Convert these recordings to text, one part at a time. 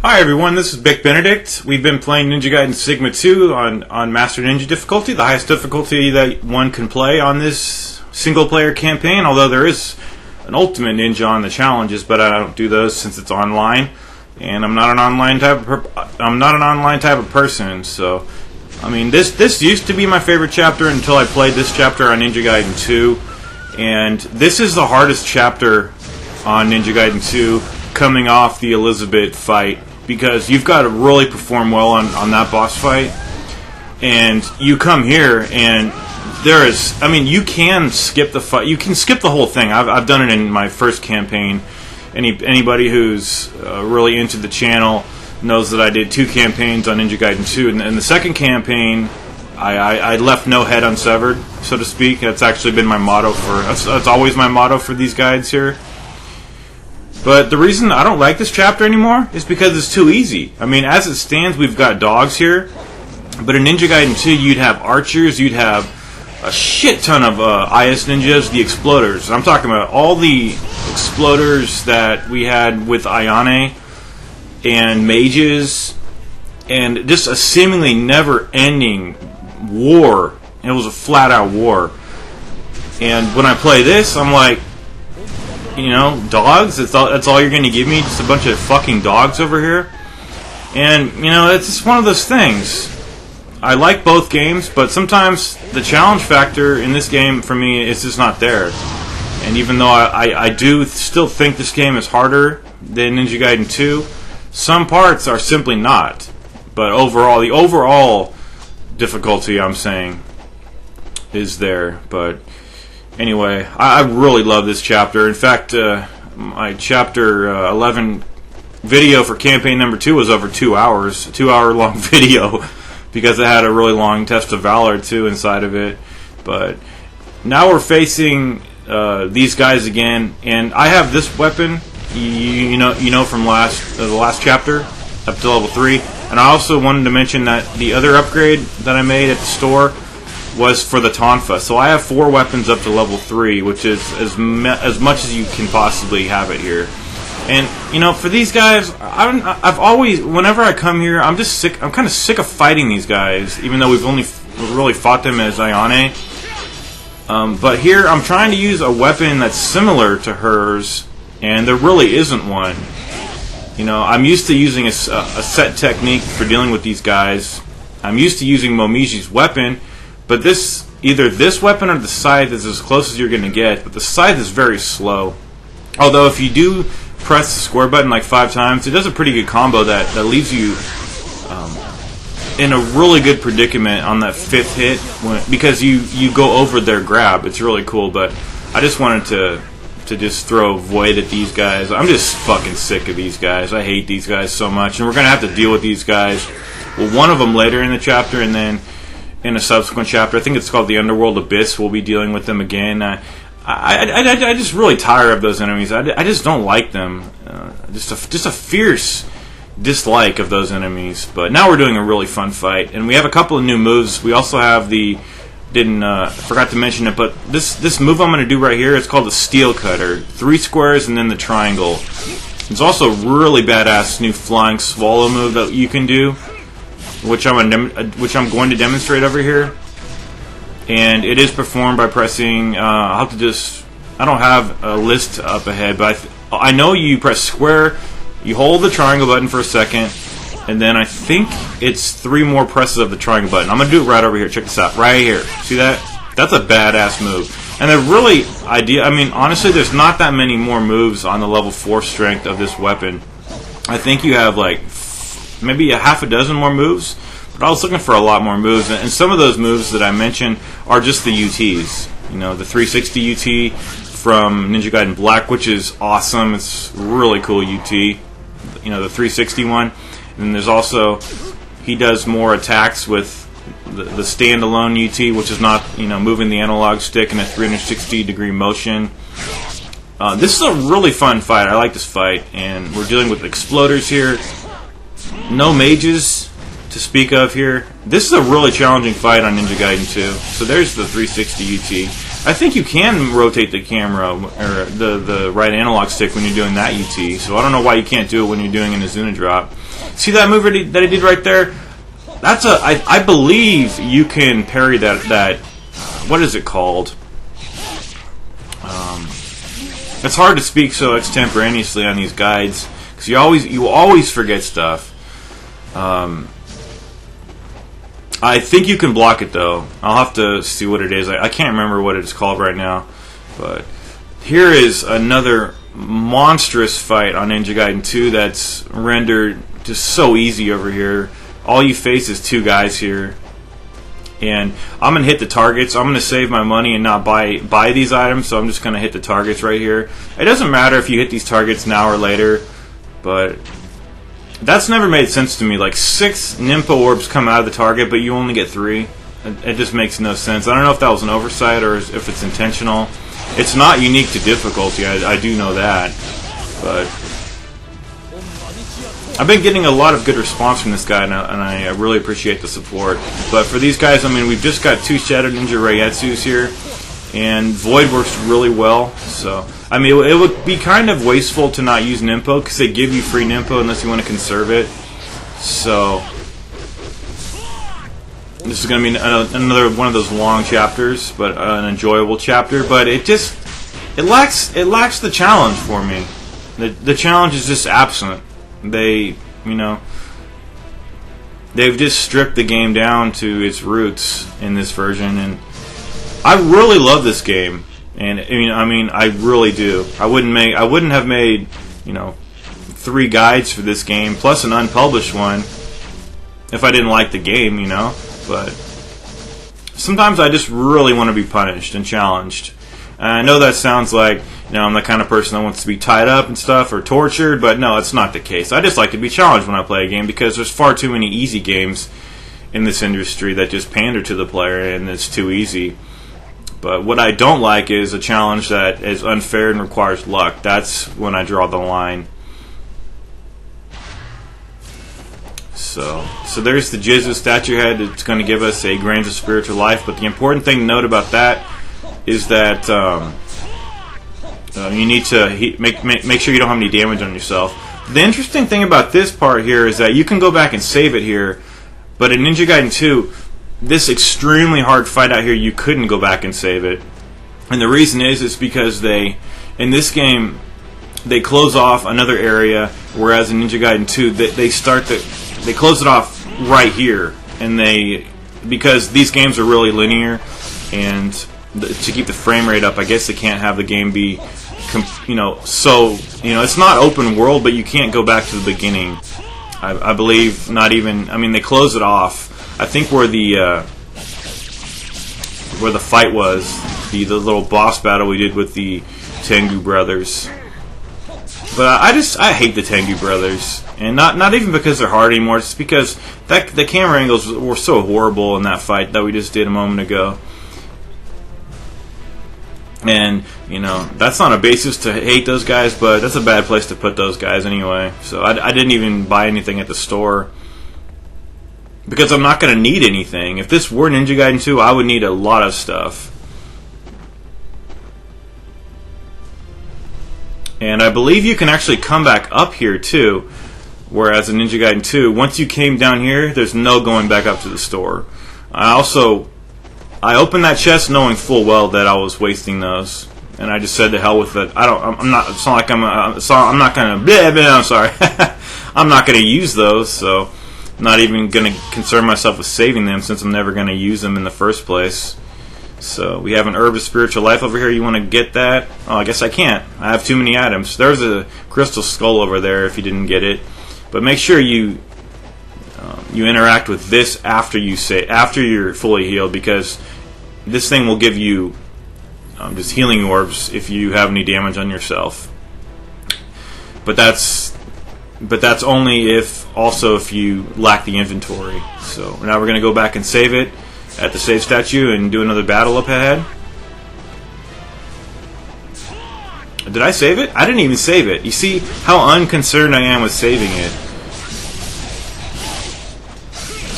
Hi everyone, this is Bic Benedict. We've been playing Ninja Gaiden Sigma 2 on Master Ninja difficulty, the highest difficulty that one can play on this single-player campaign, although there is an Ultimate Ninja on the challenges, but I don't do those since it's online, and I'm not an online type of person, so I mean this used to be my favorite chapter until I played this chapter on Ninja Gaiden 2, and this is the hardest chapter on Ninja Gaiden 2 coming off the Elizabeth fight, because you've got to really perform well on that boss fight, and you come here and there is, I mean, you can skip the fight, you can skip the whole thing. I've done it in my first campaign. Anybody who's really into the channel knows that I did 2 campaigns on Ninja Gaiden 2, and in the second campaign I left no head unsevered, so to speak. That's actually been my motto that's always my motto for these guides here. But the reason I don't like this chapter anymore is because it's too easy. I mean, as it stands, we've got dogs here, but in Ninja Gaiden 2, you'd have archers, you'd have a shit ton of IS ninjas, the exploders. I'm talking about all the exploders that we had with Ayane and mages, and just a seemingly never-ending war. It was a flat-out war. And when I play this, I'm like, you know, dogs? That's all you're going to give me? Just a bunch of fucking dogs over here? And, you know, it's just one of those things. I like both games, but sometimes the challenge factor in this game, for me, is just not there. And even though I do still think this game is harder than Ninja Gaiden 2, some parts are simply not. But overall, the overall difficulty, I'm saying, is there. But anyway, I really love this chapter. In fact, my chapter 11 video for campaign number 2 was over 2 hours, a 2-hour-long video, because it had a really long test of valor too inside of it. But now we're facing these guys again, and I have this weapon, you know from the last chapter up to level 3. And I also wanted to mention that the other upgrade that I made at the store was for the Tonfa. So I have 4 weapons up to level 3, which is as much as you can possibly have it here. And, you know, for these guys, I've always, whenever I come here, I'm just sick. I'm kind of sick of fighting these guys, even though we've only really fought them as Ayane. But here, I'm trying to use a weapon that's similar to hers, and there really isn't one. You know, I'm used to using a set technique for dealing with these guys. I'm used to using Momiji's weapon, but either this weapon or the scythe is as close as you're going to get, but the scythe is very slow. Although if you do press the square button like 5 times, it does a pretty good combo that leaves you in a really good predicament on that 5th hit, because you go over their grab. It's really cool, but I just wanted to just throw void at these guys. I'm just fucking sick of these guys. I hate these guys so much, and we're going to have to deal with these guys. Well, one of them later in the chapter, and then in a subsequent chapter, I think it's called the Underworld Abyss, we'll be dealing with them again. I just really tire of those enemies. I just don't like them. Just a fierce dislike of those enemies. But now we're doing a really fun fight, and we have a couple of new moves. We also have forgot to mention it, but this move I'm going to do right here, it's called the Steel Cutter. 3 squares and then the triangle. It's also a really badass new flying swallow move that you can do, which I'm going to demonstrate over here. And it is performed by pressing, I don't have a list up ahead, but I know you press square, you hold the triangle button for a second, and then I think it's 3 more presses of the triangle button. I'm going to do it right over here. Check this out. Right here. See that? That's a badass move. And they're really I mean, honestly, there's not that many more moves on the level 4 strength of this weapon. I think you have like maybe a half a dozen more moves. But I was looking for a lot more moves, and some of those moves that I mentioned are just the UTs. You know, the 360 UT from Ninja Gaiden Black, which is awesome. It's a really cool UT. You know, the 360 one. And then there's also, he does more attacks with the standalone UT, which is not, you know, moving the analog stick in a 360-degree motion. This is a really fun fight. I like this fight, and we're dealing with exploders here. No mages to speak of here. This is a really challenging fight on Ninja Gaiden 2. So there's the 360 UT. I think you can rotate the camera or the right analog stick when you're doing that UT. So I don't know why you can't do it when you're doing an Azuna drop. See that move that he did right there? That's I believe you can parry that. What is it called? It's hard to speak so extemporaneously on these guides because you always forget stuff. I think you can block it though. I'll have to see what it is. I can't remember what it's called right now. But here is another monstrous fight on Ninja Gaiden 2 that's rendered just so easy over here. All you face is two guys here. And I'm going to hit the targets. I'm going to save my money and not buy these items, so I'm just going to hit the targets right here. It doesn't matter if you hit these targets now or later, but that's never made sense to me. Like 6 Nympho orbs come out of the target, but you only get 3. It just makes no sense. I don't know if that was an oversight or if it's intentional. It's not unique to difficulty, I do know that. But I've been getting a lot of good response from this guy, and I really appreciate the support. But for these guys, I mean, we've just got 2 Shadow Ninja Reietsus here, and Void works really well. So, I mean, it would be kind of wasteful to not use Nympho, because they give you free Nympho unless you want to conserve it. So, this is going to be another one of those long chapters, but an enjoyable chapter. But it lacks the challenge for me. The challenge is just absent. They've just stripped the game down to its roots in this version, and I really love this game. And I mean, I really do. I wouldn't have made 3 guides for this game plus an unpublished one if I didn't like the game, But sometimes I just really want to be punished and challenged. And I know that sounds like I'm the kind of person that wants to be tied up and stuff or tortured, but no, it's not the case. I just like to be challenged when I play a game because there's far too many easy games in this industry that just pander to the player and it's too easy. But what I don't like is a challenge that is unfair and requires luck. That's when I draw the line. So there's the Jizu statue head. It's going to give us a grains of spiritual life, but the important thing to note about that is that you need to make sure you don't have any damage on yourself. The interesting thing about this part here is that you can go back and save it here, but in Ninja Gaiden 2, this extremely hard fight out here, you couldn't go back and save it. And the reason is because in this game, they close off another area, whereas in Ninja Gaiden 2, they close it off right here, and because these games are really linear, and to keep the frame rate up, I guess they can't have the game be, it's not open world, but you can't go back to the beginning. I believe not even. I mean, they close it off. I think where the fight was, the little boss battle we did with the Tengu brothers. But I hate the Tengu brothers, and not even because they're hard anymore. It's because the camera angles were so horrible in that fight that we just did a moment ago. And, that's not a basis to hate those guys, but that's a bad place to put those guys anyway. So I didn't even buy anything at the store. Because I'm not going to need anything. If this were Ninja Gaiden 2, I would need a lot of stuff. And I believe you can actually come back up here too. Whereas in Ninja Gaiden 2, once you came down here, there's no going back up to the store. I opened that chest knowing full well that I was wasting those, and I just said to hell with it. I'm not going to use those, so I'm not even going to concern myself with saving them since I'm never going to use them in the first place. So we have an herb of spiritual life over here. You want to get that? Oh, I guess I can't. I have too many items. There's a crystal skull over there if you didn't get it, but make sure you interact with this after you're fully healed, because this thing will give you just healing orbs if you have any damage on yourself. But that's only if you lack the inventory. So now we're going to go back and save it at the save statue and do another battle up ahead. Did I save it? I didn't even save it. You see how unconcerned I am with saving it.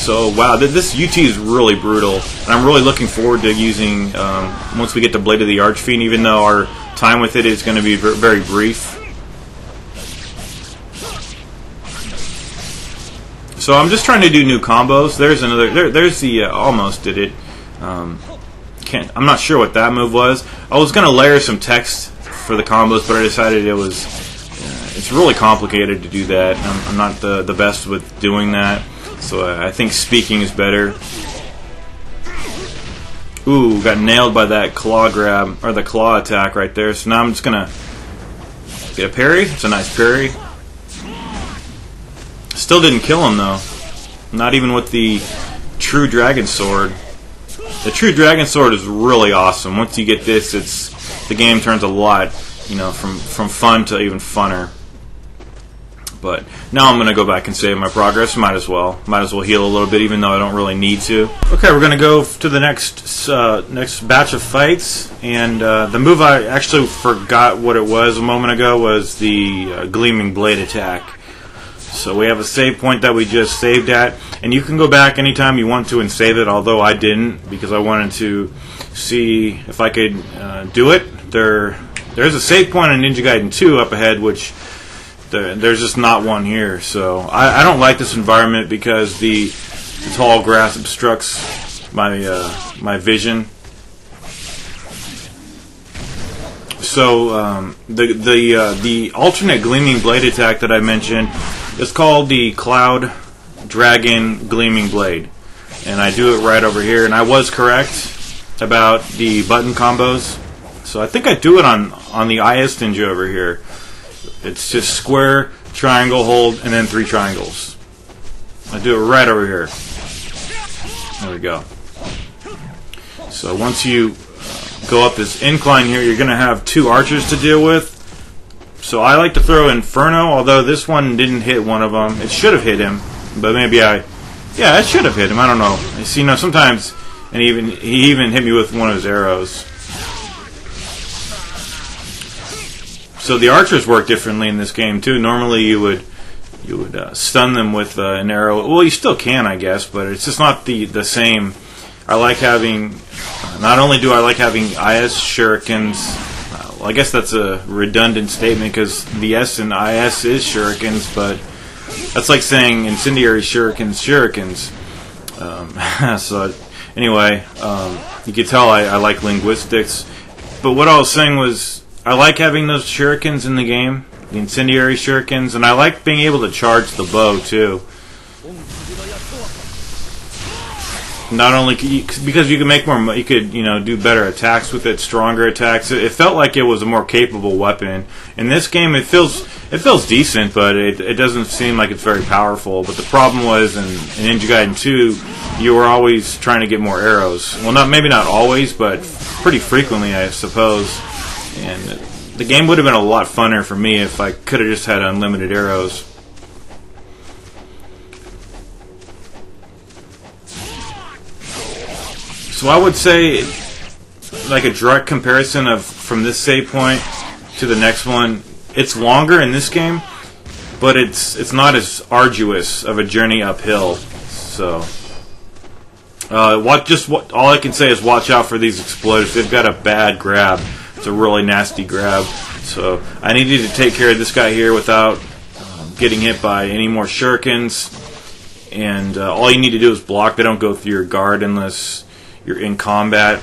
So wow, this UT is really brutal, and I'm really looking forward to using once we get to Blade of the Archfiend, even though our time with it is going to be very brief. So I'm just trying to do new combos. There's another. There's the almost did it. I'm not sure what that move was. I was going to layer some text for the combos, but I decided it's really complicated to do that. I'm not the best with doing that. So I think speaking is better. Ooh, got nailed by that claw grab, or the claw attack right there. So now I'm just going to get a parry. It's a nice parry. Still didn't kill him though. Not even with the True Dragon Sword. The True Dragon Sword is really awesome. Once you get this, the game turns a lot, from fun to even funner. But now I'm going to go back and save my progress. Might as well heal a little bit, even though I don't really need to. Okay, we're going to go to the next batch of fights, and the move I actually forgot what it was a moment ago was the Gleaming Blade attack. So we have a save point that we just saved at, and you can go back anytime you want to and save it, although I didn't because I wanted to see if I could do it. There's a save point in Ninja Gaiden 2 up ahead, which there's just not one here. So I don't like this environment because the tall grass obstructs my vision. So the alternate Gleaming Blade attack that I mentioned is called the Cloud Dragon Gleaming Blade, and I do it right over here. And I was correct about the button combos. So I think I do it on the IS Ninja over here. It's just square, triangle, hold, and then 3 triangles. I do it right over here. There we go. So once you go up this incline here, you're going to have 2 archers to deal with. So I like to throw Inferno, although this one didn't hit one of them. It should have hit him, but maybe it should have hit him. I don't know. See, sometimes, and he even hit me with one of his arrows. So the archers work differently in this game too. Normally you would stun them with an arrow. Well, you still can, I guess, but it's just not the same. I like having. Not only do I like having IS shurikens. I guess that's a redundant statement because the S in IS is shurikens, but that's like saying incendiary shurikens. So anyway, you can tell I like linguistics. But what I was saying was I like having those shurikens in the game, the incendiary shurikens, and I like being able to charge the bow too. Not only because you can make more, you could do better attacks with it, stronger attacks. It felt like it was a more capable weapon. In this game, it feels decent, but it doesn't seem like it's very powerful. But the problem was in Ninja Gaiden 2, you were always trying to get more arrows. Well, maybe not always, but pretty frequently, I suppose. And the game would have been a lot funner for me if I could have just had unlimited arrows. So I would say, like a direct comparison from this save point to the next one, it's longer in this game, but it's not as arduous of a journey uphill. So, all I can say is watch out for these exploders. They've got a bad grab. It's a really nasty grab. So I needed to take care of this guy here without getting hit by any more shurikens. And all you need to do is block. They don't go through your guard unless you're in combat,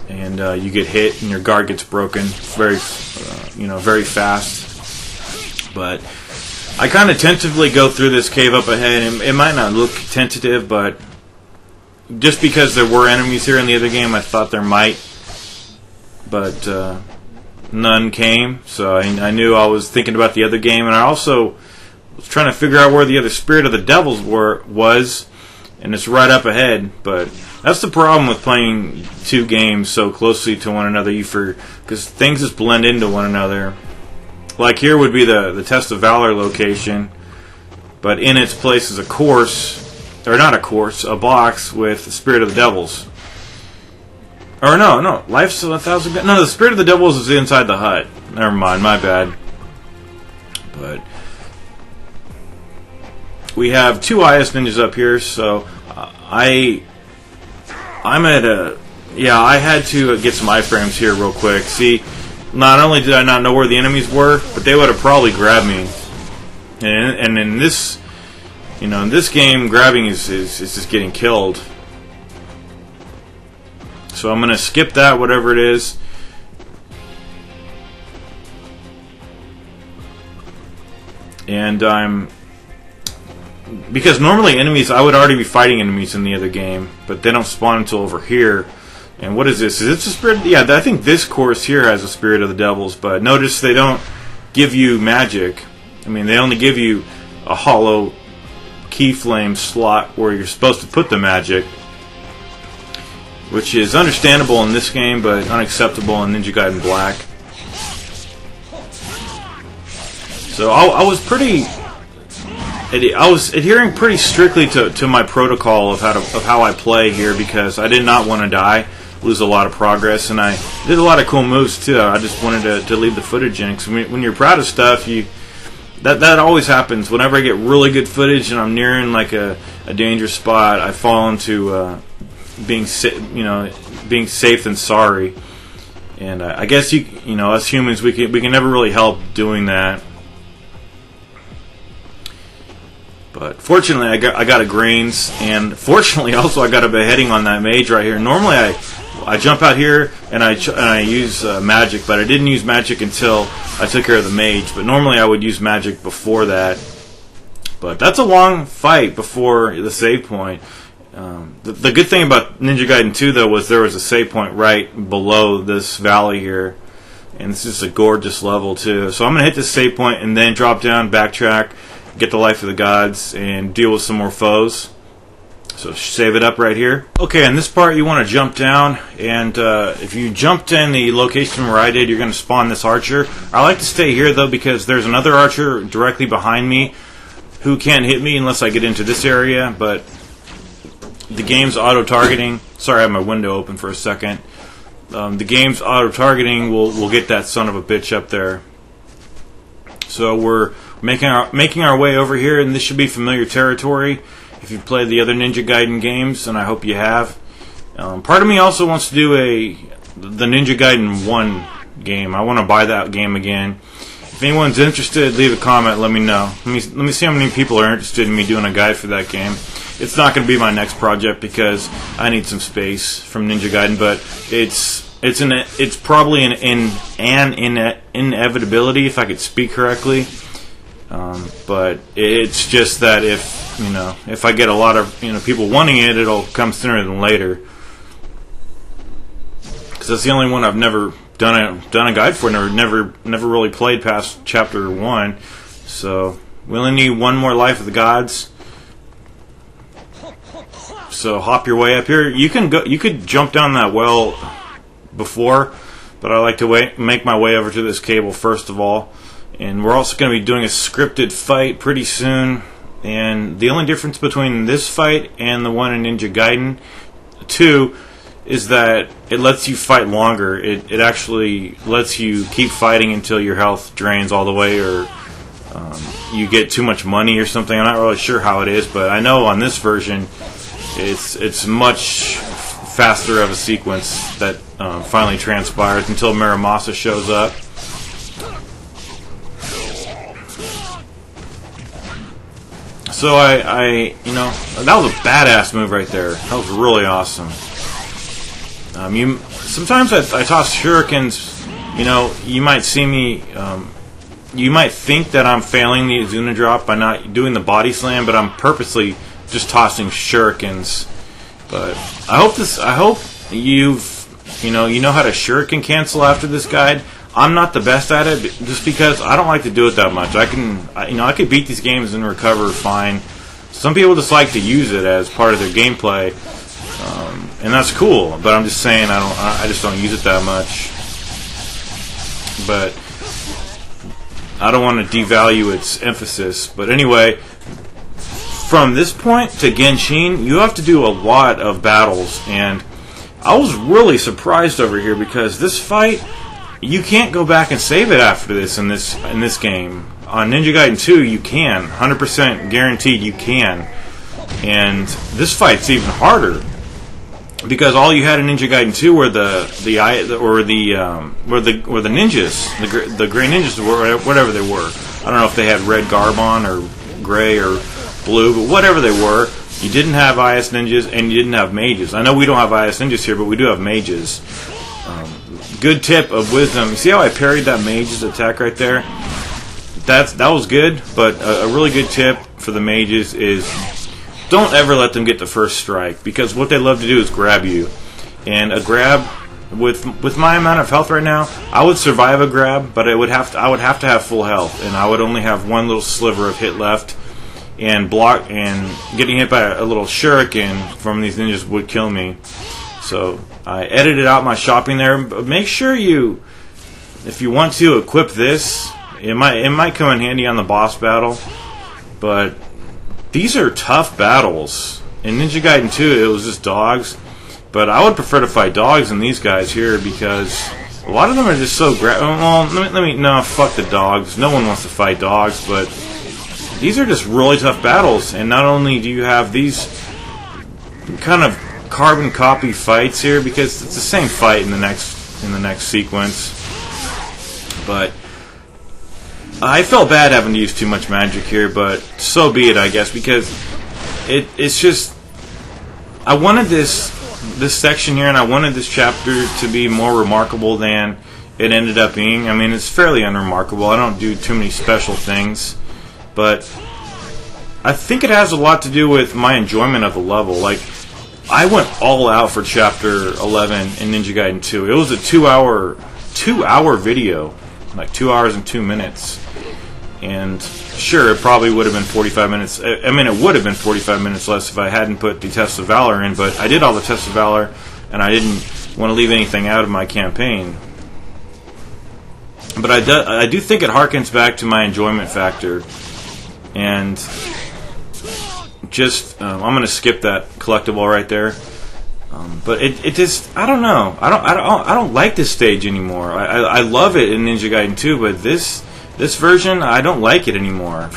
and you get hit and your guard gets broken very fast. But I kind of tentatively go through this cave up ahead, and it might not look tentative, but just because there were enemies here in the other game, I thought there might, but none came. So I knew I was thinking about the other game, and I also was trying to figure out where the other Spirit of the Devils was, and it's right up ahead. But that's the problem with playing 2 games so closely to one another, because things just blend into one another. Like here would be the Test of Valor location, but in its place is a box with the Spirit of the Devils. Or no, Life's 1,000. No, the Spirit of the Devils is inside the hut. Never mind, my bad. But we have 2 IS ninjas up here, so I'm at a... Yeah, I had to get some iframes here real quick. See, not only did I not know where the enemies were, but they would have probably grabbed me. And in this, in this game, grabbing is just getting killed. So I'm going to skip that, whatever it is. And because normally enemies, I would already be fighting enemies in the other game, but they don't spawn until over here. And what is this? Is this a spirit? Yeah, I think this course here has a spirit of the devils, but notice they don't give you magic. I mean, they only give you a hollow keyflame slot where you're supposed to put the magic, which is understandable in this game, but unacceptable in Ninja Gaiden Black. So I was adhering pretty strictly to my protocol of how I play here, because I did not want to die, lose a lot of progress, and I did a lot of cool moves too. I just wanted to leave the footage in, because when you're proud of stuff, that always happens. Whenever I get really good footage and I'm nearing like a dangerous spot, I fall into being safe than sorry. And I guess us humans, we can never really help doing that. But fortunately, I got a grains, and fortunately also I got a beheading on that mage right here. Normally I jump out here and I use magic, but I didn't use magic until I took care of the mage. But normally I would use magic before that. But that's a long fight before the save point. The good thing about Ninja Gaiden 2 though was there was a save point right below this valley here, and it's just a gorgeous level too. So I'm gonna hit this save point and then drop down, backtrack, get the Life of the Gods, and deal with some more foes. So save it up right here. Okay, in this part you want to jump down, and if you jumped in the location where I did, you're going to spawn this archer. I like to stay here though, because there's another archer directly behind me who can't hit me unless I get into this area, but the game's auto-targeting. Sorry, I have my window open for a second. The game's auto-targeting will get that son of a bitch up there. So we're making our way over here, and this should be familiar territory if you've played the other Ninja Gaiden games, and I hope you have. Part of me also wants to do the Ninja Gaiden 1 game. I want to buy that game again. If anyone's interested, leave a comment, let me know. Let me see how many people are interested in me doing a guide for that game. It's not going to be my next project because I need some space from Ninja Gaiden, but it's probably an inevitability, if I could speak correctly. But it's just that if I get a lot of people wanting it, it'll come sooner than later. Because that's the only one I've never done a guide for. Never really played past chapter 1. So we only need one more Life of the Gods. So hop your way up here. You could jump down that well before, but I like to make my way over to this cable first of all. And we're also going to be doing a scripted fight pretty soon. And the only difference between this fight and the one in Ninja Gaiden 2 is that it lets you fight longer. It actually lets you keep fighting until your health drains all the way, or you get too much money or something. I'm not really sure how it is, but I know on this version it's much faster of a sequence that finally transpires until Muramasa shows up. So that was a badass move right there. That was really awesome. Sometimes I toss shurikens. You might see me. You might think that I'm failing the Izuna drop by not doing the body slam, but I'm purposely just tossing shurikens. But I hope you know how to shuriken cancel after this guide. I'm not the best at it, just because I don't like to do it that much. I could beat these games and recover fine. Some people just like to use it as part of their gameplay, and that's cool. But I'm just saying, I just don't use it that much. But I don't want to devalue its emphasis. But anyway, from this point to Genshin, you have to do a lot of battles, and I was really surprised over here because this fight, you can't go back and save it after this in this game. On Ninja Gaiden 2, you can. 100% guaranteed you can. And this fight's even harder because all you had in Ninja Gaiden 2 were the ninjas, the gray ninjas, were whatever they were. I don't know if they had red garb on or gray or blue, but whatever they were. You didn't have IS ninjas and you didn't have mages. I know we don't have IS ninjas here, but we do have mages. Good tip of wisdom. You see how I parried that mage's attack right there? That was good, but a really good tip for the mages is don't ever let them get the first strike, because what they love to do is grab you. And a grab, with my amount of health right now, I would survive a grab, but I would have to have full health, and I would only have one little sliver of hit left. And getting hit by a little shuriken from these ninjas would kill me. So I edited out my shopping there. But make sure if you want to equip this, it might come in handy on the boss battle. But these are tough battles. In Ninja Gaiden 2, it was just dogs. But I would prefer to fight dogs than these guys here, because a lot of them are just so no, fuck the dogs. No one wants to fight dogs, but these are just really tough battles. And not only do you have these kind of carbon copy fights here, because it's the same fight in the next sequence, but I felt bad having to use too much magic here, but so be it, I guess, because it's just, I wanted this section here, and I wanted this chapter to be more remarkable than it ended up being. I mean, it's fairly unremarkable. I don't do too many special things, but I think it has a lot to do with my enjoyment of the level. Like, I went all out for Chapter 11 in Ninja Gaiden 2. It was a 2-hour video, like 2 hours and 2 minutes. And sure, it probably would have been 45 minutes. I mean, it would have been 45 minutes less if I hadn't put the Test of Valor in, but I did all the Test of Valor, and I didn't want to leave anything out of my campaign. But I do think it harkens back to my enjoyment factor. And just, I'm going to skip that collectible right there. But it just, I don't know. I don't like this stage anymore. I love it in Ninja Gaiden 2, but this version, I don't like it anymore.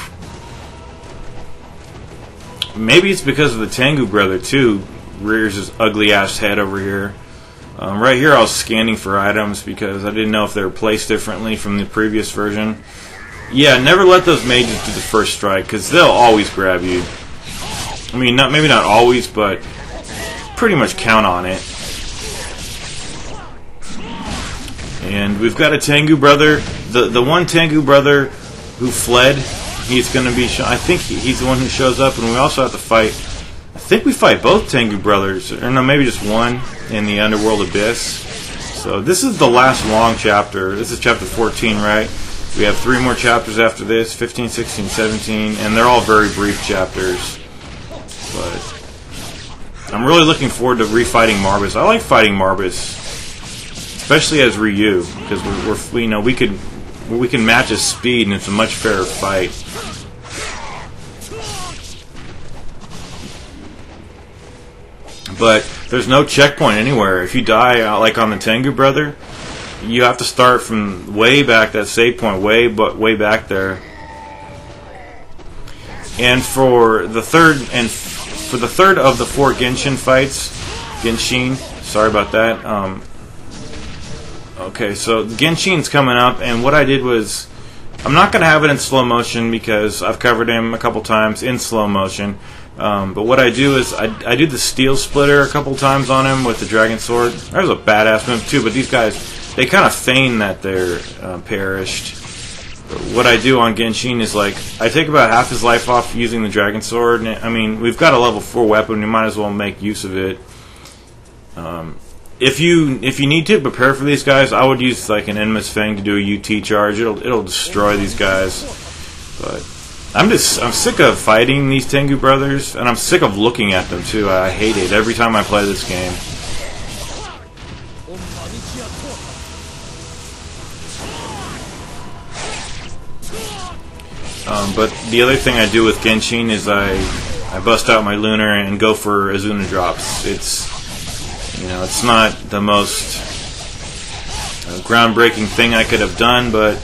Maybe it's because of the Tengu brother too. Rears his ugly ass head over here. Right here I was scanning for items because I didn't know if they were placed differently from the previous version. Yeah, never let those mages do the first strike, because they'll always grab you. I mean, maybe not always, but pretty much count on it. And we've got a Tengu brother. The one Tengu brother who fled, he's going to be... I think he's the one who shows up, and we also have to fight... I think we fight both Tengu brothers, or no, maybe just one in the Underworld Abyss. So this is the last long chapter. This is chapter 14, right? We have 3 more chapters after this, 15, 16, 17, and they're all very brief chapters. But I'm really looking forward to refighting Marbus. I like fighting Marbus, especially as Ryu, because we can match his speed, and it's a much fairer fight. But there's no checkpoint anywhere. If you die, like on the Tengu brother, you have to start from way back, that save point, way back there. And for the third of the 4 Genshin fights, sorry about that. Okay, so Genshin's coming up, and what I did was, I'm not going to have it in slow motion because I've covered him a couple times in slow motion. But what I do is I do the steel splitter a couple times on him with the dragon sword. That was a badass move too, but these guys, they kind of feign that they're perished. But what I do on Genshin is, like, I take about half his life off using the dragon sword. And I mean, we've got a level 4 weapon, you might as well make use of it. If you need to prepare for these guys, I would use like an Enma's Fang to do a UT charge. It'll destroy these guys. But I'm sick of fighting these Tengu brothers, and I'm sick of looking at them too. I hate it every time I play this game. But the other thing I do with Genshin is I bust out my Lunar and go for Azuna drops. It's not the most groundbreaking thing I could have done, but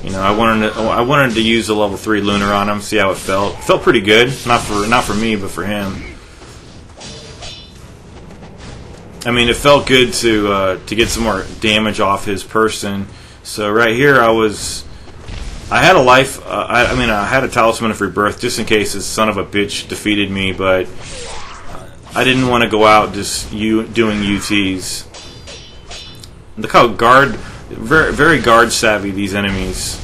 You know, I wanted to use a level 3 lunar on him, see how it felt. It felt pretty good, not for me, but for him. I mean, it felt good to get some more damage off his person. So right here, I had a life. I had a talisman of rebirth just in case this son of a bitch defeated me, but I didn't want to go out just doing UTs. Look how very, very guard savvy these enemies.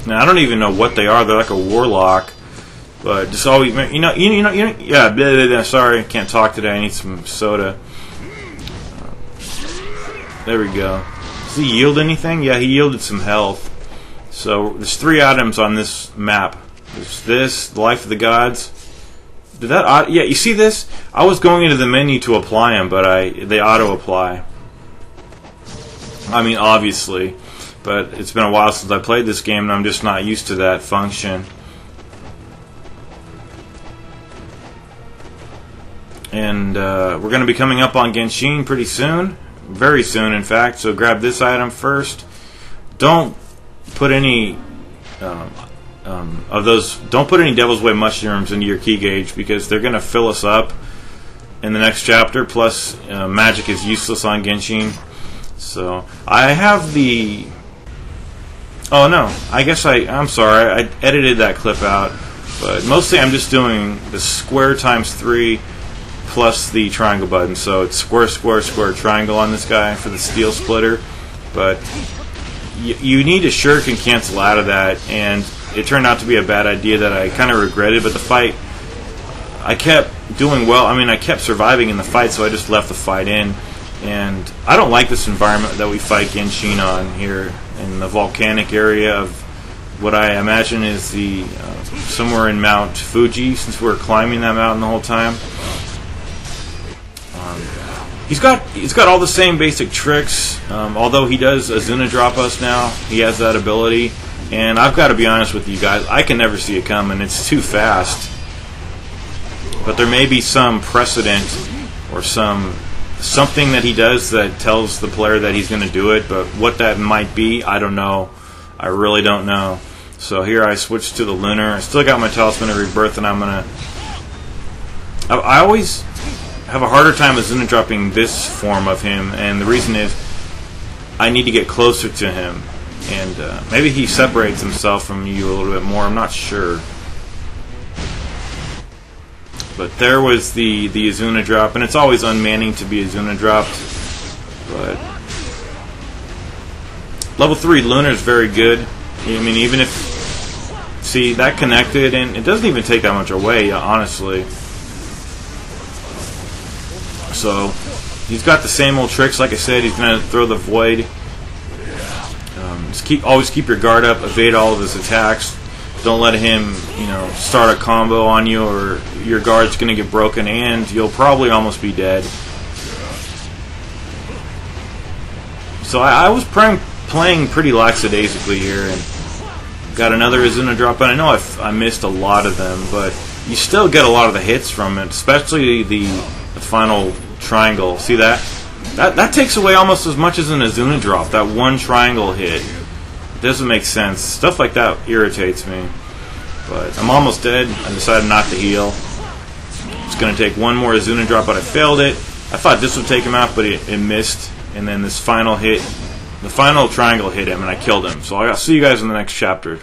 Now I don't even know what they are. They're like a warlock, but just always, yeah. Blah, blah, blah, sorry, can't talk today. I need some soda. There we go. Does he yield anything? Yeah, he yielded some health. So there's 3 items on this map. There's this, the Life of the Gods. Did that? Yeah, you see this? I was going into the menu to apply them, but they auto apply. I mean, obviously, but it's been a while since I played this game, and I'm just not used to that function. And we're going to be coming up on Genshin pretty soon. Very soon, in fact. So grab this item first. Don't put any Don't put any Devil's Way mushrooms into your key gauge because they're going to fill us up in the next chapter. Plus, magic is useless on Genshin. So I have the. Oh no! I guess I'm sorry. I edited that clip out, but mostly I'm just doing the square times 3. Plus the triangle button, so it's square, square, square, triangle on this guy for the steel splitter. But you need a shuriken cancel out of that, and it turned out to be a bad idea that I kind of regretted. But the fight, I kept doing well. I mean, I kept surviving in the fight, so I just left the fight in. And I don't like this environment that we fight Genshin on here in the volcanic area of what I imagine is the somewhere in Mount Fuji, since we're climbing that mountain the whole time. He's got all the same basic tricks, although he does Azuna drop us now. He has that ability, and I've got to be honest with you guys, I can never see it coming. It's too fast. But there may be some precedent or something that he does that tells the player that he's going to do it, but what that might be, I don't know. I really don't know. So here I switched to the lunar. I still got my Talisman of Rebirth, and I'm going to... I always have a harder time with Azuna dropping this form of him, and the reason is I need to get closer to him, and maybe he separates himself from you a little bit more. I'm not sure, but there was the Azuna drop, and it's always unmanning to be Azuna dropped. But level 3 Lunar is very good. I mean, even if see that connected, and it doesn't even take that much away, honestly. So he's got the same old tricks. Like I said, he's going to throw the void. Just always keep your guard up. Evade all of his attacks. Don't let him, start a combo on you, or your guard's going to get broken, and you'll probably almost be dead. So I was playing pretty lackadaisically here, and got another Azuna drop. And I know I missed a lot of them, but you still get a lot of the hits from it, especially the final triangle. See that? That takes away almost as much as an Azuna drop. That one triangle hit. It doesn't make sense. Stuff like that irritates me. But I'm almost dead. I decided not to heal. It's going to take one more Azuna drop, but I failed it. I thought this would take him out, but it missed. And then this final hit, the final triangle hit him, and I killed him. So I'll see you guys in the next chapter.